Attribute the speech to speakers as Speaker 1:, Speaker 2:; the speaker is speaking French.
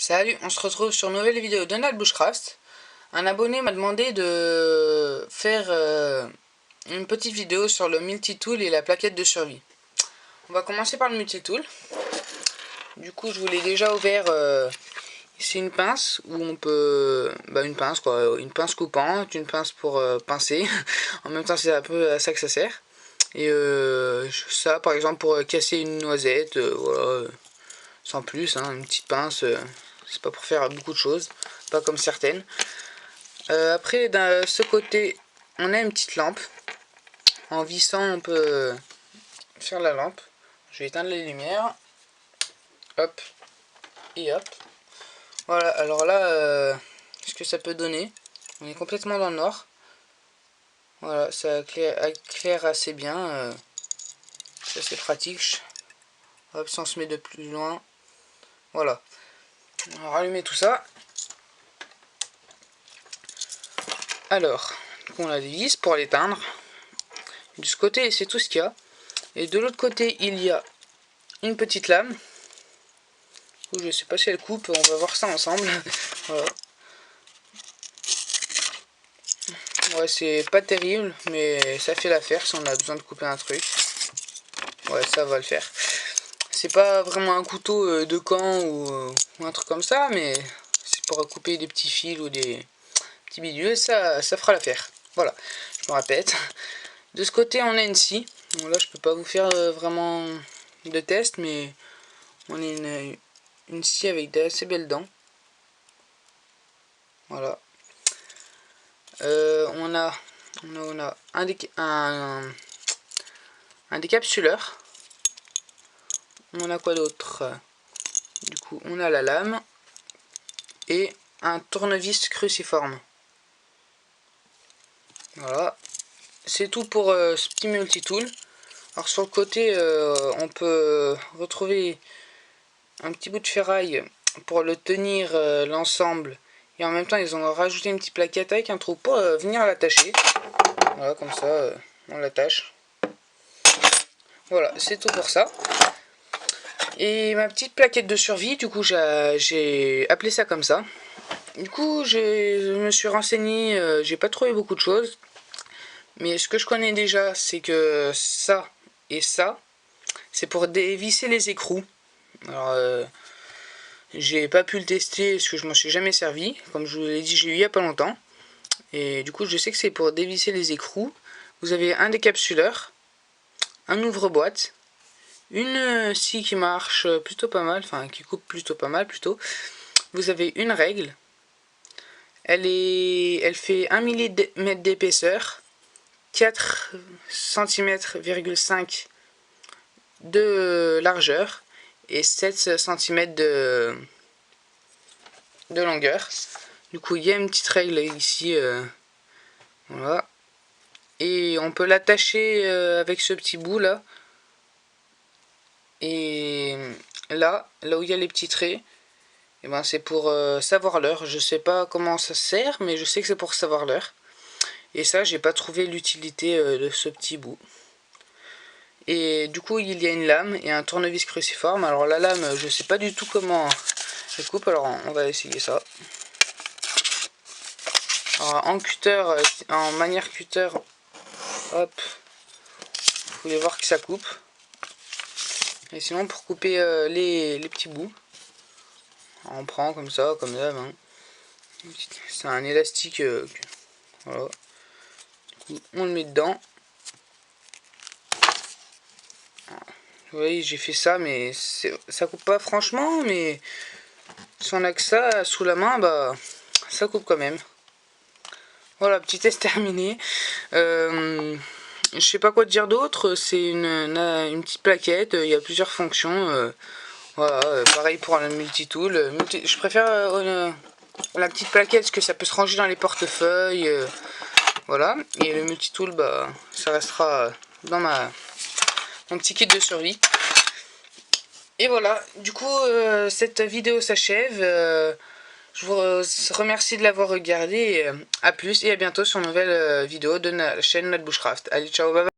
Speaker 1: Salut, on se retrouve sur une nouvelle vidéo de Nat Bushcraft. Un abonné m'a demandé de faire une petite vidéo sur le multitool et la plaquette de survie. On va commencer par le multitool. Du coup, je vous l'ai déjà ouvert. C'est une pince où on peut... une pince quoi, une pince coupante, une pince pour pincer. En même temps, c'est un peu à ça que ça sert. Et ça, par exemple, pour casser une noisette, voilà, sans plus, hein, une petite pince. C'est pas pour faire beaucoup de choses, pas comme certaines. Après, de ce côté, on a une petite lampe. En vissant, on peut faire la lampe. Je vais éteindre les lumières. Hop. Et hop. Voilà, alors là, ce que ça peut donner. On est complètement dans le noir. Voilà, ça éclaire assez bien. Ça, c'est pratique. Hop, si on se met de plus loin. Voilà. On va rallumer tout ça. Alors, on a des vis pour l'éteindre. De ce côté, c'est tout ce qu'il y a. Et de l'autre côté, il y a une petite lame. Je ne sais pas si elle coupe, on va voir ça ensemble. Voilà. Ouais, c'est pas terrible, mais ça fait l'affaire si on a besoin de couper un truc. Ouais, ça va le faire. C'est pas vraiment un couteau de camp ou un truc comme ça, mais c'est pour couper des petits fils ou des petits bidules, ça fera l'affaire. Voilà, je me répète. De ce côté, on a une scie. Bon, là, je peux pas vous faire vraiment de test, mais on a une scie avec d'assez belles dents. Voilà. On a un décapsuleur. On a quoi d'autre? Du coup, on a la lame et un tournevis cruciforme. Voilà. C'est tout pour ce petit multitool. Alors sur le côté, on peut retrouver un petit bout de ferraille pour le tenir l'ensemble. Et en même temps, ils ont rajouté une petite plaquette avec un trou pour venir l'attacher. Voilà, comme ça, on l'attache. Voilà, c'est tout pour ça. Et ma petite plaquette de survie, du coup, j'ai appelé ça comme ça. Du coup, je me suis renseigné, j'ai pas trouvé beaucoup de choses. Mais ce que je connais déjà, c'est que ça et ça, c'est pour dévisser les écrous. Alors, j'ai pas pu le tester parce que je m'en suis jamais servi. Comme je vous l'ai dit, j'ai eu il y a pas longtemps. Et du coup, je sais que c'est pour dévisser les écrous. Vous avez un décapsuleur, un ouvre-boîte, une scie qui marche plutôt pas mal, enfin qui coupe plutôt pas mal plutôt. Vous avez une règle. Elle fait 1 mm d'épaisseur, 4 cm,5 de largeur et 7 cm de longueur. Du coup, il y a une petite règle ici. Voilà. Et on peut l'attacher avec ce petit bout là. Et là où il y a les petits traits, et ben c'est pour savoir l'heure. Je sais pas comment ça sert, mais je sais que c'est pour savoir l'heure. Et ça, j'ai pas trouvé l'utilité de ce petit bout. Et du coup, il y a une lame et un tournevis cruciforme. Alors la lame, je sais pas du tout comment elle coupe. Alors on va essayer ça. Alors, en cutter, en manière cutter, hop, vous pouvez voir que ça coupe. Et sinon, pour couper les petits bouts, on prend comme ça, comme d'hab. Hein. C'est un élastique. Voilà. Du coup, on le met dedans. Vous voyez, j'ai fait ça, mais ça coupe pas franchement. Mais si on a que ça sous la main, bah ça coupe quand même. Voilà, petit test terminé. Je sais pas quoi dire d'autre. C'est une petite plaquette. Il y a plusieurs fonctions. Voilà, pareil pour le multitool. Je préfère la petite plaquette parce que ça peut se ranger dans les portefeuilles. Voilà. Et le multitool, bah, ça restera dans mon petit kit de survie. Et voilà. Du coup, cette vidéo s'achève. Je vous remercie de l'avoir regardé. A plus et à bientôt sur une nouvelle vidéo de la chaîne Nat Bushcraft. Allez, ciao, bye bye.